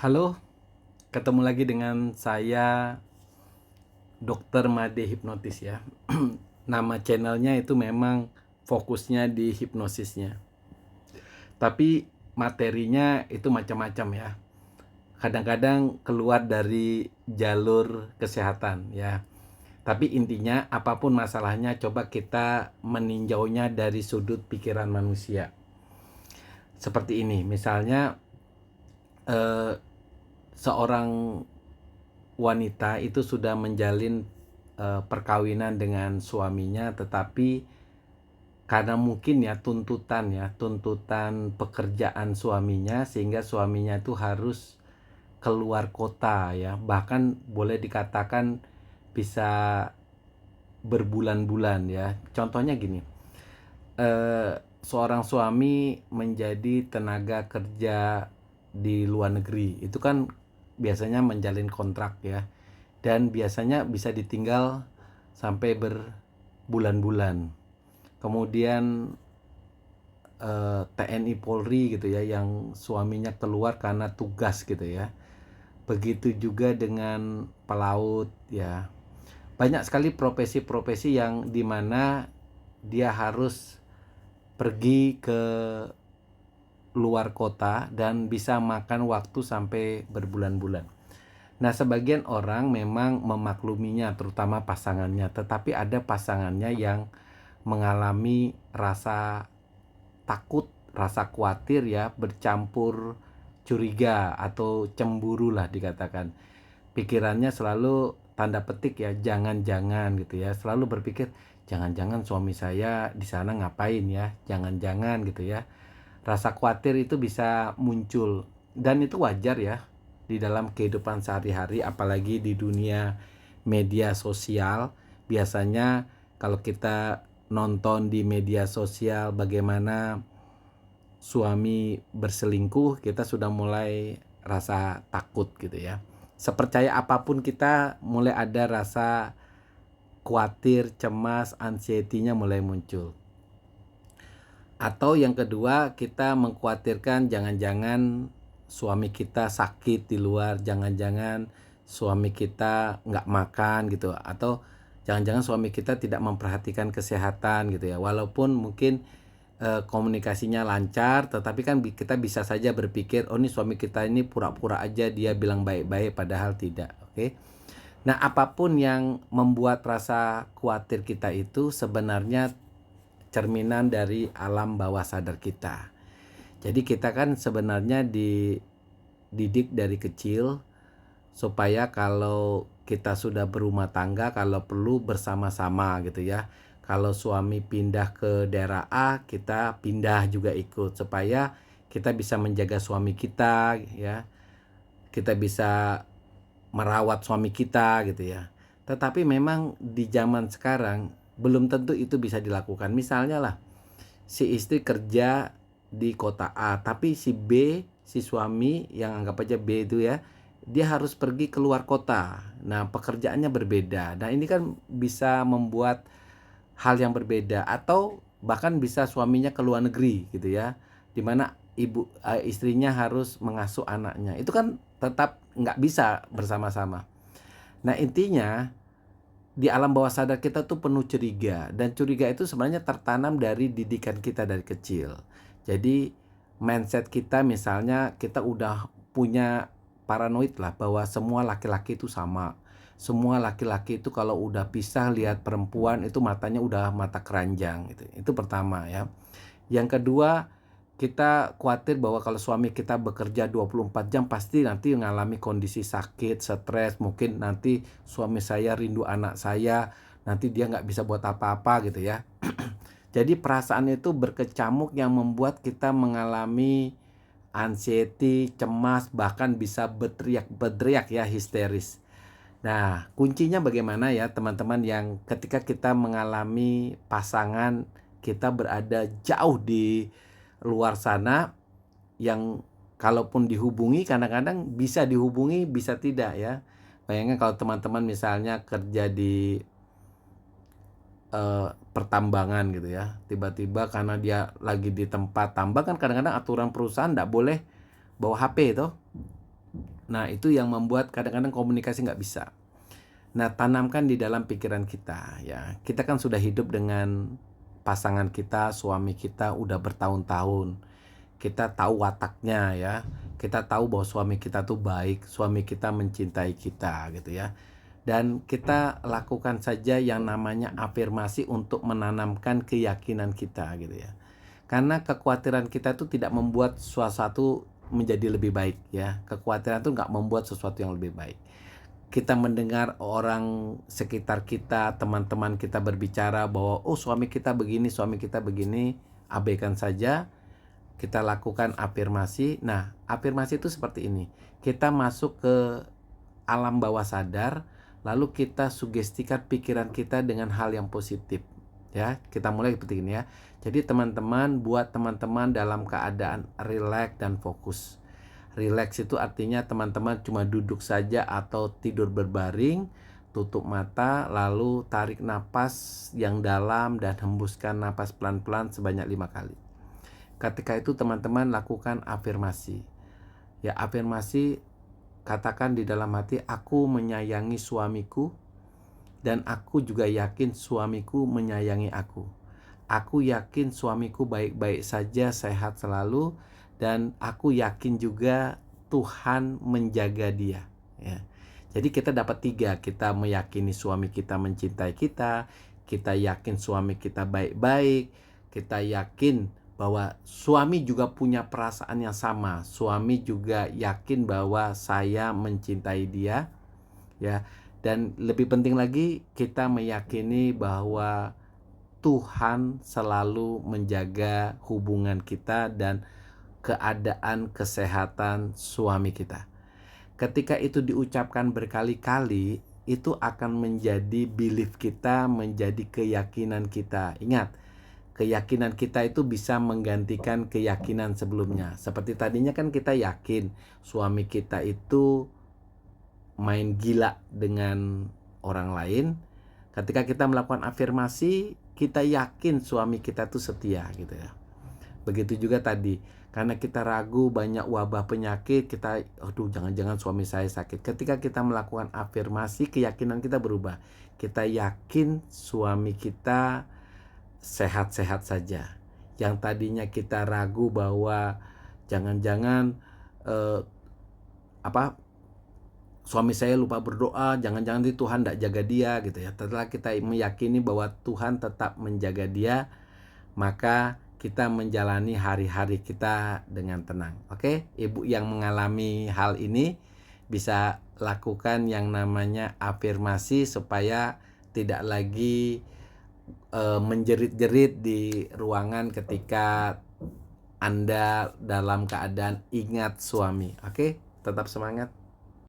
Halo, ketemu lagi dengan saya Dr. Made Hipnotis ya. Nama channelnya itu memang fokusnya di hipnosisnya. Tapi materinya itu macam-macam ya. Kadang-kadang keluar dari jalur kesehatan ya. Tapi intinya apapun masalahnya coba kita meninjaunya dari sudut pikiran manusia. Seperti ini, misalnya eh, seorang wanita itu sudah menjalin perkawinan dengan suaminya, tetapi karena mungkin ya tuntutan pekerjaan suaminya, sehingga suaminya itu harus keluar kota ya, bahkan boleh dikatakan bisa berbulan-bulan ya. Contohnya gini, seorang suami menjadi tenaga kerja di luar negeri, itu kan biasanya menjalin kontrak ya, dan biasanya bisa ditinggal sampai berbulan-bulan. Kemudian TNI Polri gitu ya, yang suaminya keluar karena tugas gitu ya. Begitu juga dengan pelaut ya. Banyak sekali profesi-profesi yang dimana dia harus pergi ke luar kota dan bisa makan waktu sampai berbulan-bulan. Nah, sebagian orang memang memakluminya, terutama pasangannya, tetapi ada pasangannya yang mengalami rasa takut, rasa khawatir ya, bercampur curiga atau cemburu lah dikatakan. Pikirannya selalu tanda petik ya, jangan-jangan gitu ya, selalu berpikir jangan-jangan suami saya di sana ngapain ya, jangan-jangan gitu ya. Rasa khawatir itu bisa muncul dan itu wajar ya di dalam kehidupan sehari-hari, apalagi di dunia media sosial. Biasanya kalau kita nonton di media sosial bagaimana suami berselingkuh, kita sudah mulai rasa takut gitu ya. Sepercaya apapun kita mulai ada rasa khawatir, cemas, anxiety-nya mulai muncul. Atau yang kedua, kita mengkhawatirkan jangan-jangan suami kita sakit di luar, jangan-jangan suami kita nggak makan gitu, atau jangan-jangan suami kita tidak memperhatikan kesehatan gitu ya. Walaupun mungkin komunikasinya lancar, tetapi kan kita bisa saja berpikir, oh ini suami kita ini pura-pura aja dia bilang baik-baik, padahal tidak. Oke. Nah, apapun yang membuat rasa khawatir kita itu sebenarnya cerminan dari alam bawah sadar kita. Jadi kita kan sebenarnya dididik dari kecil supaya kalau kita sudah berumah tangga, kalau perlu bersama-sama gitu ya. Kalau suami pindah ke daerah A, kita pindah juga ikut supaya kita bisa menjaga suami kita ya. Kita bisa merawat suami kita gitu ya. Tetapi memang di zaman sekarang belum tentu itu bisa dilakukan. Misalnya lah, si istri kerja di kota A, tapi si B, si suami yang anggap aja B itu ya, dia harus pergi keluar kota. Nah, pekerjaannya berbeda. Nah, ini kan bisa membuat hal yang berbeda, atau bahkan bisa suaminya ke luar negeri gitu ya, dimana istrinya harus mengasuh anaknya. Itu kan tetap nggak bisa bersama-sama. Nah, intinya di alam bawah sadar kita tuh penuh curiga, dan curiga itu sebenarnya tertanam dari didikan kita dari kecil. Jadi mindset kita, misalnya kita udah punya paranoid lah bahwa semua laki-laki itu sama. Semua laki-laki itu kalau udah pisah lihat perempuan itu matanya udah mata keranjang gitu. Itu pertama ya. Yang kedua, kita khawatir bahwa kalau suami kita bekerja 24 jam pasti nanti mengalami kondisi sakit, stres, mungkin nanti suami saya rindu anak saya, nanti dia nggak bisa buat apa-apa gitu ya. Jadi perasaan itu berkecamuk yang membuat kita mengalami anxiety, cemas, bahkan bisa berteriak ya, histeris. Nah, kuncinya bagaimana ya teman-teman, yang ketika kita mengalami pasangan kita berada jauh di luar sana, yang kalaupun dihubungi kadang-kadang bisa dihubungi, bisa tidak ya. Bayangkan kalau teman-teman misalnya kerja di pertambangan gitu ya, tiba-tiba karena dia lagi di tempat tambang, kan kadang-kadang aturan perusahaan tidak boleh bawa HP itu. Nah, itu yang membuat kadang-kadang komunikasi nggak bisa. Nah, tanamkan di dalam pikiran kita ya. Kita kan sudah hidup dengan pasangan kita, suami kita udah bertahun-tahun. Kita tahu wataknya ya. Kita tahu bahwa suami kita tuh baik, suami kita mencintai kita gitu ya. Dan kita lakukan saja yang namanya afirmasi untuk menanamkan keyakinan kita gitu ya. Karena kekhawatiran kita itu tidak membuat sesuatu menjadi lebih baik ya. Kekhawatiran itu nggak membuat sesuatu yang lebih baik. Kita mendengar orang sekitar kita, teman-teman kita berbicara bahwa oh suami kita begini, abaikan saja. Kita lakukan afirmasi. Nah, afirmasi itu seperti ini. Kita masuk ke alam bawah sadar, lalu kita sugestikan pikiran kita dengan hal yang positif. Ya, kita mulai seperti ini ya. Jadi teman-teman, buat teman-teman dalam keadaan rileks dan fokus. Rileks itu artinya teman-teman cuma duduk saja atau tidur berbaring, tutup mata, lalu tarik napas yang dalam dan hembuskan napas pelan-pelan sebanyak 5 kali. Ketika itu teman-teman lakukan afirmasi. Ya, afirmasi katakan di dalam hati, aku menyayangi suamiku dan aku juga yakin suamiku menyayangi aku. Aku yakin suamiku baik-baik saja, sehat selalu, dan aku yakin juga Tuhan menjaga dia. Ya. Jadi kita dapat 3, kita meyakini suami kita mencintai kita yakin suami kita baik-baik, kita yakin bahwa suami juga punya perasaan yang sama, suami juga yakin bahwa saya mencintai dia, ya. Dan lebih penting lagi, kita meyakini bahwa Tuhan selalu menjaga hubungan kita dan keadaan kesehatan suami kita. Ketika itu diucapkan berkali-kali, itu akan menjadi belief kita, menjadi keyakinan kita. Ingat, keyakinan kita itu bisa menggantikan keyakinan sebelumnya. Seperti tadinya kan kita yakin suami kita itu main gila dengan orang lain. Ketika kita melakukan afirmasi, kita yakin suami kita itu setia gitu ya. Begitu juga tadi, karena kita ragu banyak wabah penyakit, kita aduh jangan-jangan suami saya sakit. Ketika kita melakukan afirmasi, keyakinan kita berubah. Kita yakin suami kita sehat-sehat saja. Yang tadinya kita ragu bahwa jangan-jangan suami saya lupa berdoa, jangan-jangan Tuhan tidak jaga dia gitu ya. Setelah kita meyakini bahwa Tuhan tetap menjaga dia, maka kita menjalani hari-hari kita dengan tenang. Oke, ibu yang mengalami hal ini bisa lakukan yang namanya afirmasi supaya tidak lagi menjerit-jerit di ruangan ketika Anda dalam keadaan ingat suami. Oke, tetap semangat.